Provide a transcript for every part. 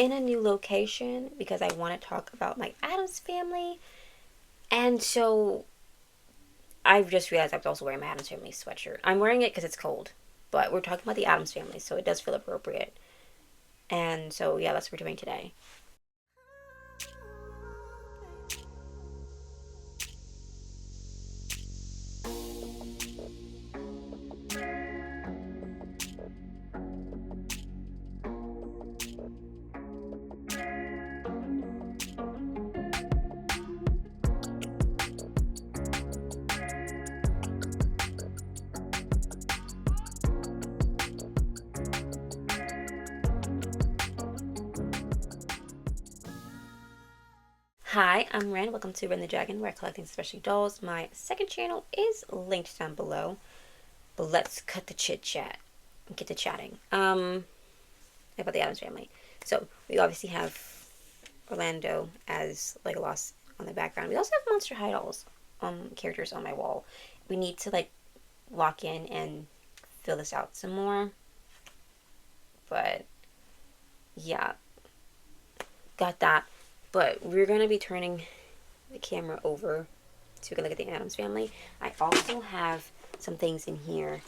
in a new location because I want to talk about my Addams family. And so I've just realized I was also wearing my Addams family sweatshirt. I'm wearing it because it's cold, but we're talking about the Addams family, so it does feel appropriate. And so, yeah, that's what we're doing today. Hi, I'm Ryn. Welcome to Ryn.the.Dragon, where I collecting special dolls. My second channel is linked down below. But let's cut the chit chat and get to chatting. About the Addams family. So we obviously have Orlando as Legolas on the background. We also have Monster High dolls characters on my wall. We need to lock in and fill this out some more. But yeah, got that. But we're going to be turning the camera over so we can look at the Addams family. I also have some things in here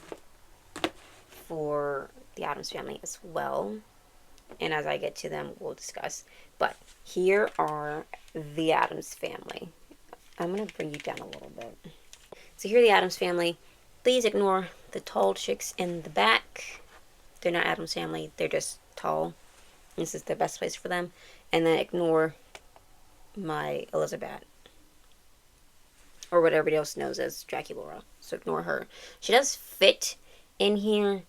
for the Addams family as well. And as I get to them, we'll discuss. But here are the Addams family. I'm going to bring you down a little bit. So here are the Addams family. Please ignore the tall chicks in the back. They're not Addams family. They're just tall. This is the best place for them. And then ignore my Elizabeth, or what everybody else knows as Draculaura. So ignore her. She does fit in here,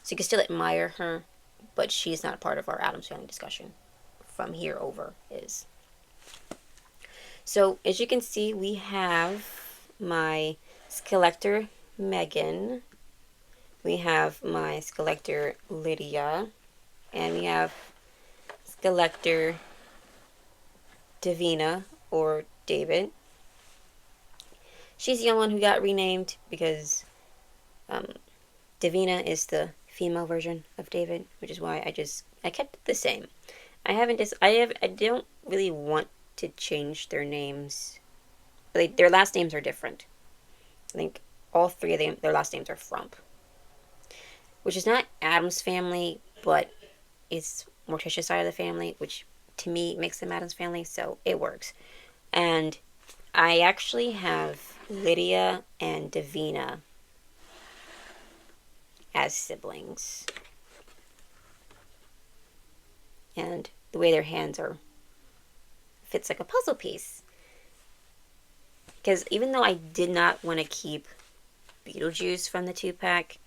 so you can still admire her, but she's not part of our Addams family discussion. From here over is. So as you can see, we have my Skelector Megan. We have my Skelector Lydia. And we have Skelector Davina, or David. She's the only one who got renamed because Davina is the female version of David, which is why I kept it the same. I don't really want to change their names. Their last names are different. I think all three of them, their last names are Frump, which is not Addams family, but it's Morticia's side of the family, which to me makes them Addams family, so it works. And I actually have Lydia and Davina as siblings. And the way their hands are fits like a puzzle piece. Because even though I did not want to keep Beetlejuice from the 2-pack,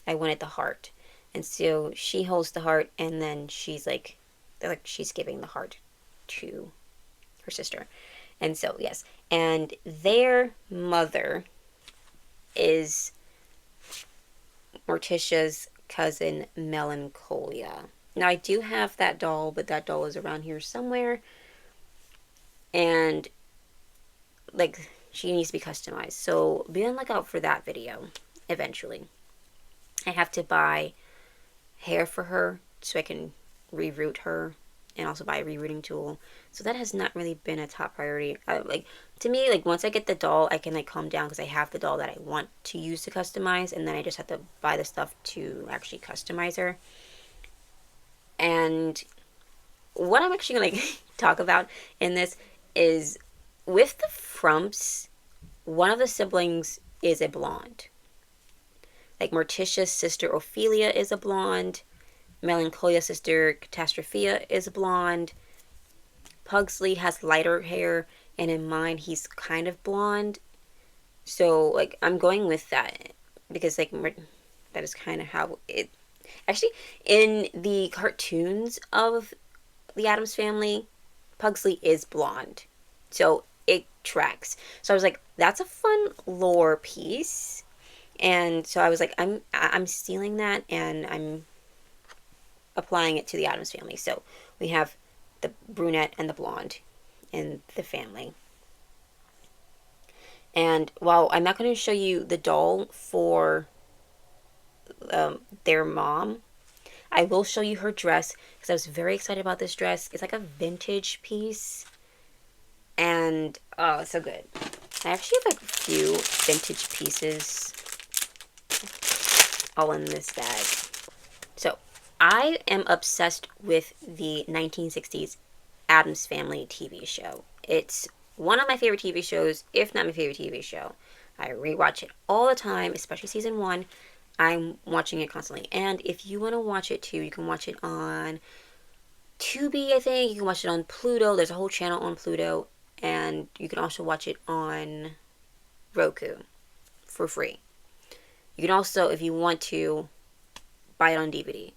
I wanted the heart. And so she holds the heart, and then she's she's giving the heart to her sister. And so, yes. And their mother is Morticia's cousin, Melancholia. Now, I do have that doll, but that doll is around here somewhere. And, she needs to be customized. So, be on the lookout for that video, eventually. I have to buy hair for her so I can reroot her, and also buy a rerouting tool. So that has not really been a top priority. To me, once I get the doll, I can calm down because I have the doll that I want to use to customize, and then I just have to buy the stuff to actually customize her. And what I'm actually going to talk about in this is with the Frumps, one of the siblings is a blonde. Morticia's sister Ophelia is a blonde. Melancholia's sister Catastrophia is a blonde. Pugsley has lighter hair, and in mine he's kind of blonde. So I'm going with that because that is kind of how it actually in the cartoons of the Addams family, Pugsley is blonde. So it tracks. So I was like, that's a fun lore piece. And so I was like, I'm stealing that and I'm applying it to the Addams family. So we have the brunette and the blonde in the family. And while I'm not going to show you the doll for their mom, I will show you her dress because I was very excited about this dress. It's like a vintage piece. And, oh, it's so good. I actually have like a few vintage pieces all in this bag. So, I am obsessed with the 1960s Addams Family TV show. It's one of my favorite TV shows, if not my favorite TV show. I rewatch it all the time, especially season 1. I'm watching it constantly. And if you want to watch it too, you can watch it on Tubi, I think. You can watch it on Pluto. There's a whole channel on Pluto. And you can also watch it on Roku for free. You can also, if you want to, buy it on DVD.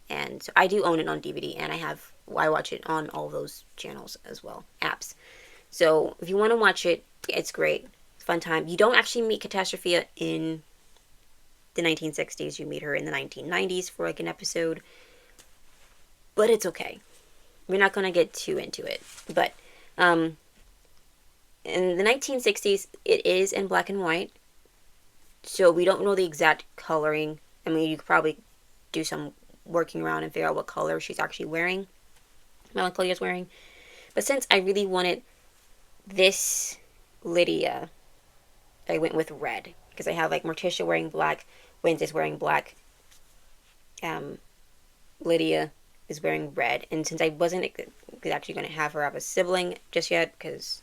And so I do own it on DVD, and I watch it on all those channels as well, apps. So if you want to watch it, it's great. It's a fun time. You don't actually meet Catastrophia in the 1960s. You meet her in the 1990s for like an episode. But it's okay. We're not going to get too into it. But in the 1960s, it is in black and white. So we don't know the exact coloring. I mean, you could probably do some working around and figure out what color she's actually wearing. Melancolia's wearing. But since I really wanted this Lydia, I went with red. Because I have like Morticia wearing black, Wednesday's wearing black, Lydia is wearing red. And since I wasn't actually going to have her have a sibling just yet, because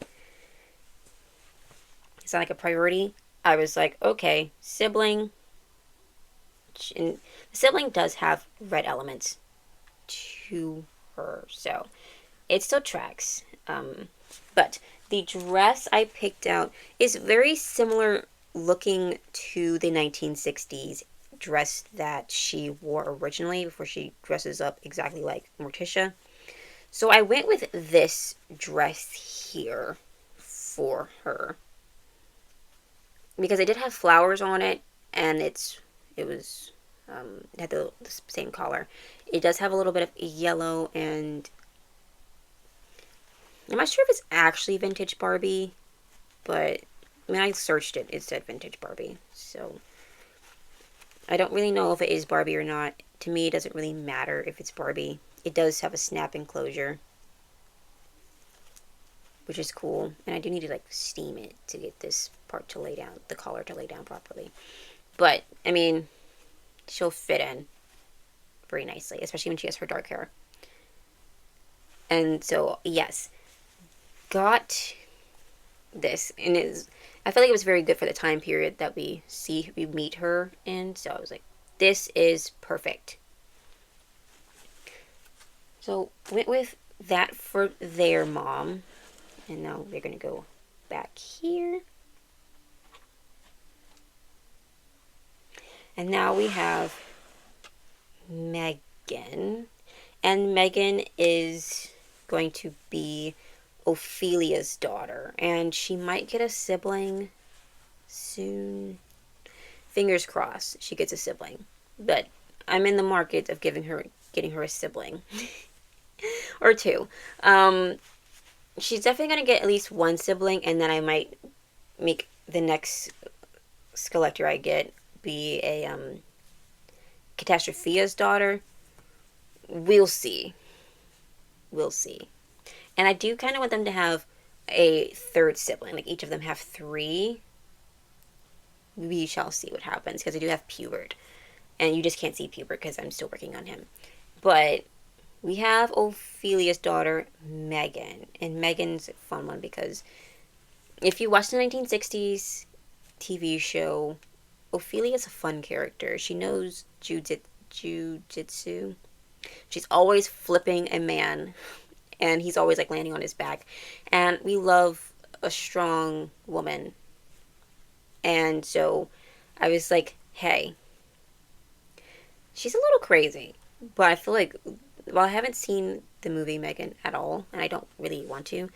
it's not like a priority, I was like, okay, sibling. And the sibling does have red elements to her, so it still tracks. But the dress I picked out is very similar looking to the 1960s dress that she wore originally before she dresses up exactly like Morticia. So I went with this dress here for her because it did have flowers on it, and it had the same collar. It does have a little bit of yellow, and I'm not sure if it's actually vintage Barbie, but when I searched it, it said vintage Barbie. So I don't really know if it is Barbie or not. To me, it doesn't really matter if it's Barbie. It does have a snap enclosure, which is cool. And I do need to like steam it to get this part to lay down, the collar to lay down properly. But I mean, she'll fit in very nicely, especially when she has her dark hair. And so, yes, got this, and I feel like it was very good for the time period that we meet her in. So I was like, this is perfect. So went with that for their mom, and now we're gonna go back here. And now we have Megan. And Megan is going to be Ophelia's daughter. And she might get a sibling soon. Fingers crossed she gets a sibling. But I'm in the market of getting her a sibling. Or two. She's definitely going to get at least one sibling. And then I might make the next Skeletor I get be a Catastrophia's daughter. We'll see. We'll see. And I do kind of want them to have a third sibling. Like each of them have 3. We shall see what happens. Because I do have Pubert. And you just can't see Pubert because I'm still working on him. But we have Ophelia's daughter, Megan. And Megan's a fun one because if you watch the 1960s TV show, Ophelia's a fun character. She knows jujitsu. She's always flipping a man, and he's always like landing on his back. And we love a strong woman. And so I was like, hey, she's a little crazy, but I feel like, well, I haven't seen the movie Megan at all, and I don't really want to.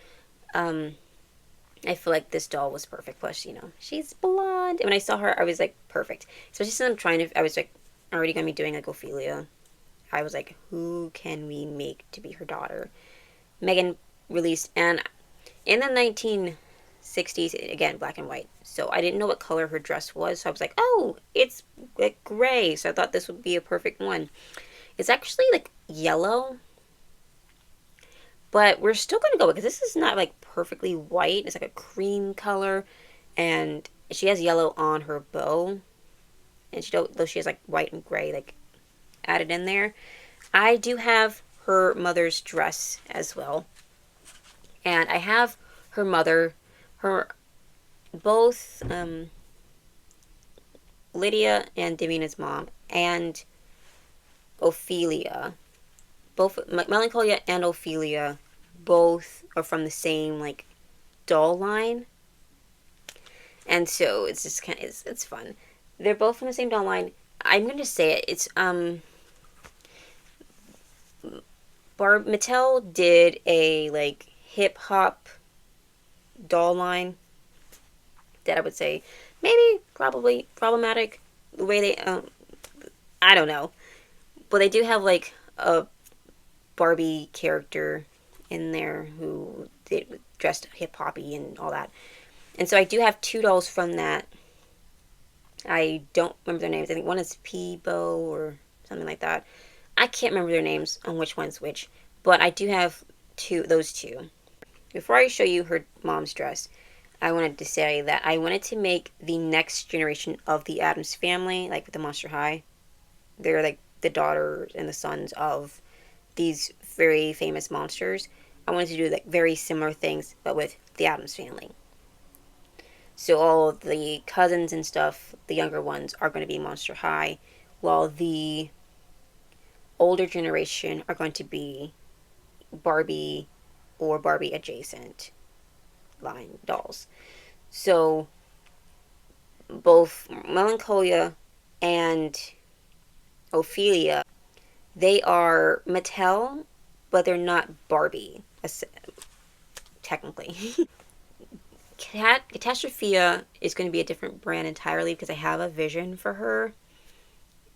I feel like this doll was perfect. Plus, she's blonde. And when I saw her, I was like, perfect. Especially since I was like, already going to be doing like Ophelia. I was like, who can we make to be her daughter? Megan released, and in the 1960s, again, black and white. So I didn't know what color her dress was. So I was like, oh, it's like gray. So I thought this would be a perfect one. It's actually like yellow, but we're still gonna go because this is not like perfectly white. It's like a cream color, and she has yellow on her bow, and she don't though she has like white and gray like added in there. I do have her mother's dress as well, and I have her mother, her both Lydia and Damina's mom, and Ophelia. Both Melancholia and Ophelia, both are from the same like doll line, and so it's just kind of it's fun. They're both from the same doll line. I'm gonna say it. It's Mattel did a like hip hop doll line that I would say maybe probably problematic the way they I don't know, but they do have like a Barbie character in there who did dressed hip hoppy and all that. And so I do have two dolls from that. I don't remember their names. I think one is Peebo or something like that. I can't remember their names on which one's which, but I do have those two. Before I show you her mom's dress, I wanted to say that I wanted to make the next generation of the Addams family, like with the Monster High. They're like the daughters and the sons of these very famous monsters. I wanted to do like very similar things, but with the Addams family. So all of the cousins and stuff, the younger ones, are going to be Monster High, while the older generation are going to be Barbie or Barbie adjacent line dolls. So both Melancholia and Ophelia, they are Mattel, but they're not Barbie, technically. Catastrophia is going to be a different brand entirely because I have a vision for her,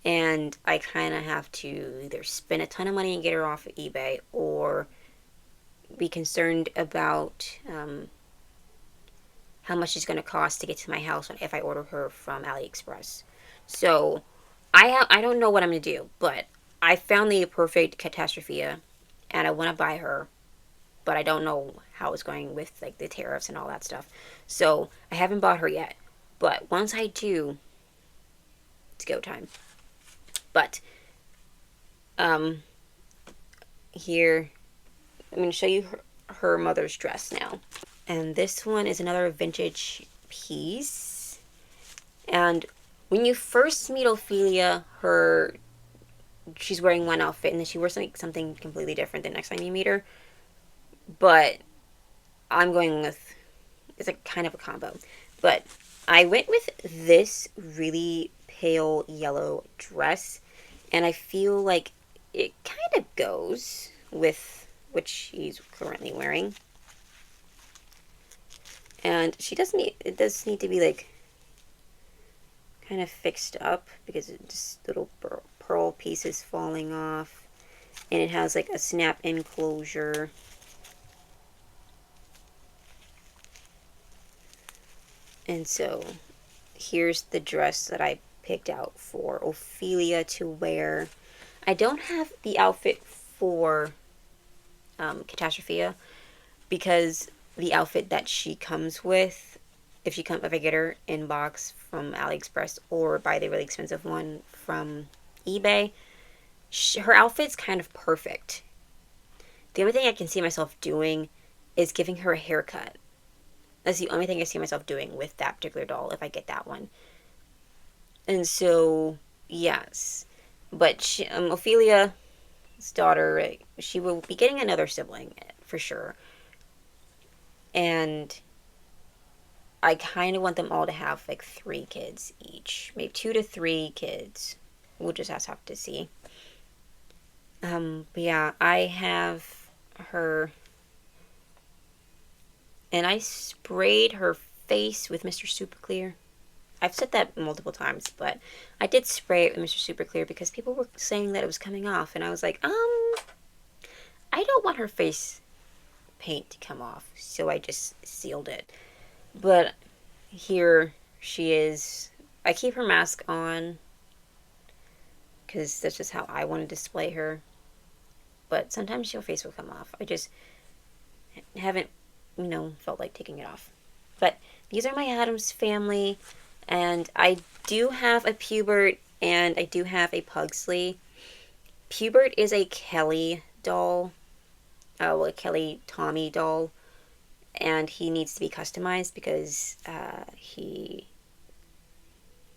and I kind of have to either spend a ton of money and get her off of eBay or be concerned about how much it's going to cost to get to my house if I order her from AliExpress. So I don't know what I'm going to do, but I found the perfect Catastrophia, and I want to buy her, but I don't know how it's going with like the tariffs and all that stuff. So I haven't bought her yet, but once I do, it's go time. But here I'm going to show you her mother's dress now. And this one is another vintage piece. And when you first meet Ophelia, she's wearing one outfit, and then she wears something completely different the next time you meet her. But I'm going with, it's a kind of a combo. But I went with this really pale yellow dress, and I feel like it kind of goes with what she's currently wearing. And it does need to be like kind of fixed up because it's little pearl pieces falling off, and it has like a snap enclosure. And so here's the dress that I picked out for Ophelia to wear. I don't have the outfit for Catastrophia because the outfit that she comes with, if I get her in box from AliExpress or buy the really expensive one from eBay, her outfit's kind of perfect. The only thing I can see myself doing is giving her a haircut. That's the only thing I see myself doing with that particular doll if I get that one. And so, yes. But Ophelia's daughter, she will be getting another sibling for sure. And I kind of want them all to have like 3 kids each. Maybe 2 to 3 kids. We'll just have to see. But yeah, I have her. And I sprayed her face with Mr. Super Clear. I've said that multiple times, but I did spray it with Mr. Super Clear because people were saying that it was coming off. And I was like, I don't want her face paint to come off. So I just sealed it. But here she is. I keep her mask on because that's just how I want to display her. But sometimes your face will come off. I just haven't, felt like taking it off. But these are my Addams family, and I do have a Pubert and I do have a Pugsley. Pubert is a Kelly doll, a Kelly Tommy doll, and he needs to be customized because he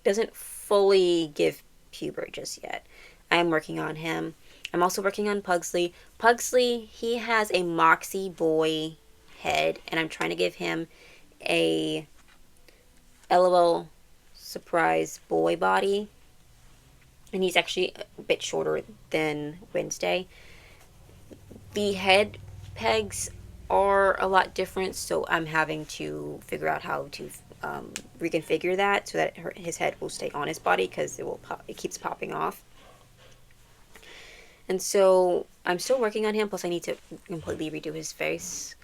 doesn't fully give Pubert just yet. I'm working on him. I'm also working on Pugsley. Pugsley, he has a Moxie boy head, and I'm trying to give him a LOL surprise boy body. And he's actually a bit shorter than Wednesday. The head pegs are a lot different, so I'm having to figure out how to reconfigure that so that his head will stay on his body because it keeps popping off. And so I'm still working on him, plus I need to completely redo his face.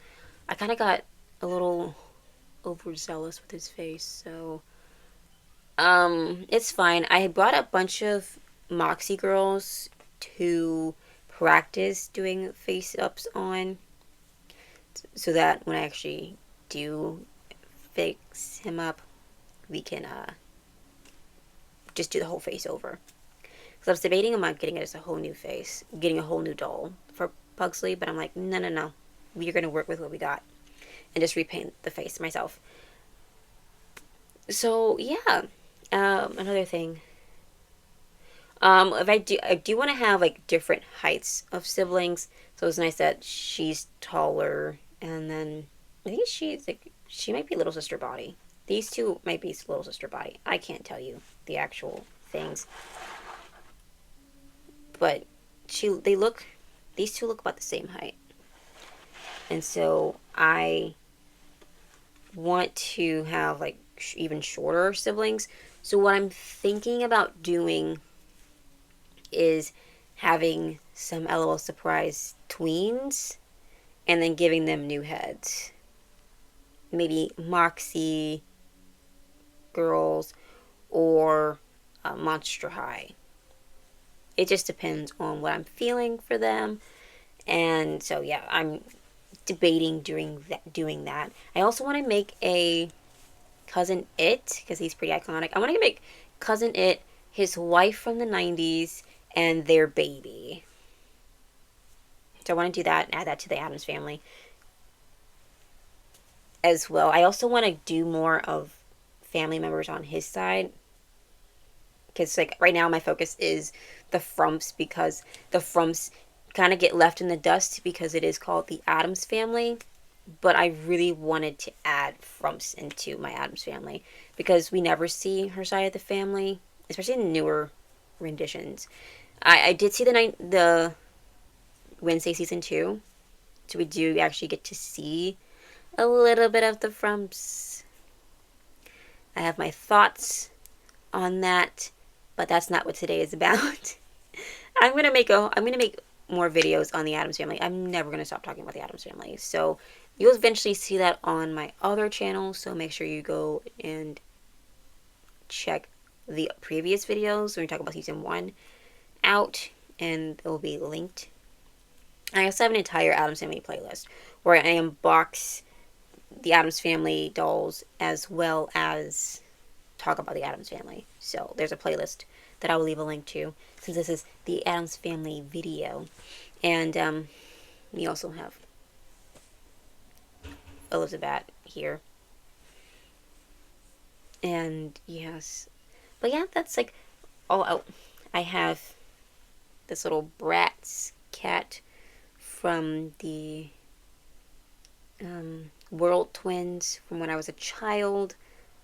I kind of got a little overzealous with his face, so it's fine. I brought a bunch of Moxie girls to practice doing face ups on, so that when I actually do fix him up, we can just do the whole face over. Because I was debating about getting it as a whole new face, getting a whole new doll for Pugsley, but I'm like, no. We're going to work with what we got and just repaint the face myself. So, yeah. Another thing. If I do want to have like different heights of siblings. So it's nice that she's taller, and then I think she might be little sister body. These two might be little sister body. I can't tell you the actual things, but these two look about the same height, and so I want to have like even shorter siblings. So what I'm thinking about doing is having some LOL surprise tweens and then giving them new heads. Maybe Moxie girls or Monster High. It just depends on what I'm feeling for them. And so yeah, I'm debating doing that. I also want to make a Cousin It because he's pretty iconic. I want to make Cousin It, his wife from the 90s, and their baby. So I want to do that and add that to the Addams family as well. I also want to do more of family members on his side, because like right now my focus is the Frumps, because the Frumps kind of get left in the dust because it is called the Addams family. But I really wanted to add Frumps into my Addams family because we never see her side of the family, especially in newer renditions. I did see the Wednesday season 2, so we do actually get to see a little bit of the Frumps. I have my thoughts on that, but that's not what today is about. I'm gonna make more videos on the Addams family. I'm never gonna stop talking about the Addams family. So you'll eventually see that on my other channel. So make sure you go and check the previous videos when we talk about season 1 out, and it will be linked. I also have an entire Addams Family playlist where I unbox the Addams Family dolls as well as talk about the Addams Family. So there's a playlist that I will leave a link to, since this is the Addams Family video. And we also have Elizabeth here. And yes. But yeah, that's like all out. I have this little Bratz cat from the World Twins from when I was a child.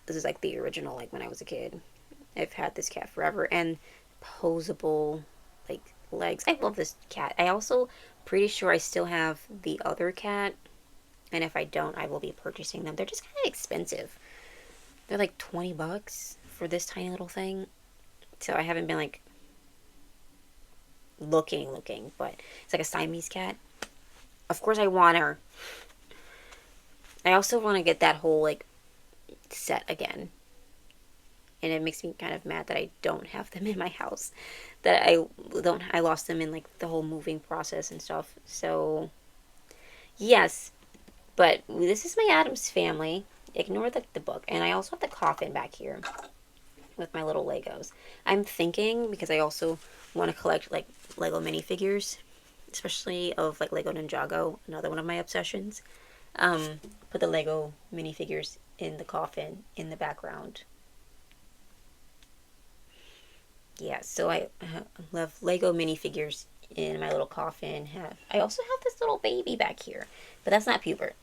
This is like the original, like when I was a kid. I've had this cat forever. And posable like legs. I love this cat. I also pretty sure I still have the other cat, and if I don't, I will be purchasing them. They're just kind of expensive. They're like $20 for this tiny little thing. So I haven't been like looking, but it's like a Siamese cat. Of course I want her. I also want to get that whole like set again. and it makes me kind of mad that I don't have them in my house. That I lost them in like the whole moving process and stuff. So yes, but this is my Addams family. Ignore the book, and I also have the coffin back here with my little Legos. I'm thinking, because I also want to collect like Lego minifigures, especially of like Lego Ninjago, another one of my obsessions. Put the Lego minifigures in the coffin in the background. Yeah, so I love Lego minifigures in my little coffin. I also have this little baby back here, but that's not Pubert.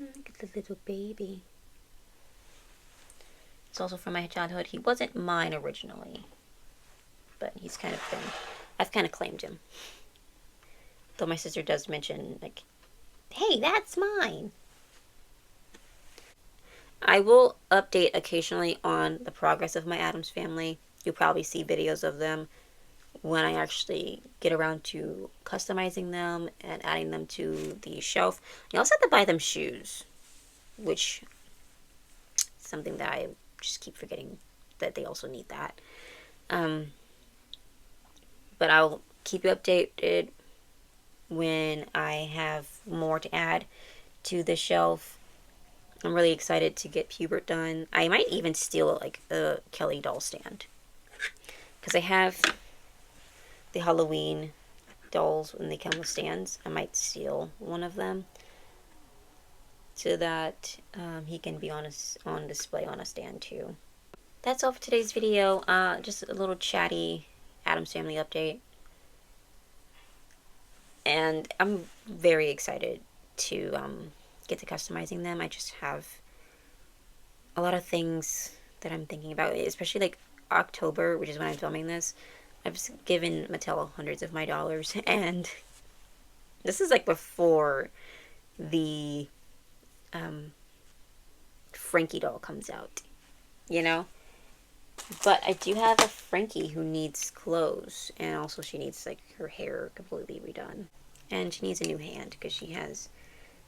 Look at the little baby. It's also from my childhood. He wasn't mine originally, but I've kind of claimed him. Though my sister does mention, like, hey, that's mine. I will update occasionally on the progress of my Addams family. You'll probably see videos of them when I actually get around to customizing them and adding them to the shelf. You also have to buy them shoes, which is something that I just keep forgetting that they also need that. Um, but I'll keep you updated when I have more to add to the shelf. I'm really excited to get Pubert done. I might even steal like a Kelly doll stand, because I have the Halloween dolls when they come with stands. I might steal one of them so that he can be on display on a stand too. That's all for today's video. Just a little chatty Addams Family update. And I'm very excited to get to customizing them. I just have a lot of things that I'm thinking about, especially like October, which is when I'm filming this. I've given Mattel hundreds of my dollars, and this is like before the Frankie doll comes out, you know? But I do have a Frankie who needs clothes, and also she needs like her hair completely redone. And she needs a new hand because she has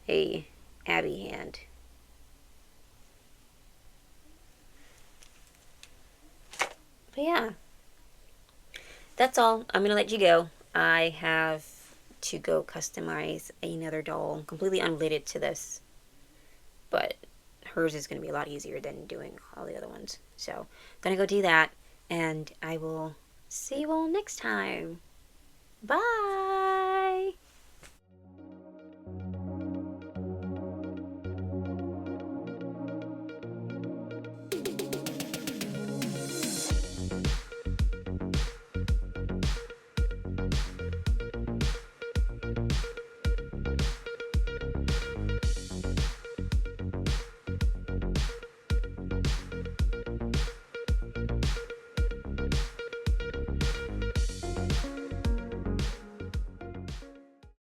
a Abby hand. But yeah, that's all. I'm gonna let you go. I have to go customize another doll completely unrelated to this, but hers is gonna be a lot easier than doing all the other ones. So I'm gonna go do that, and I will see you all next time. Bye.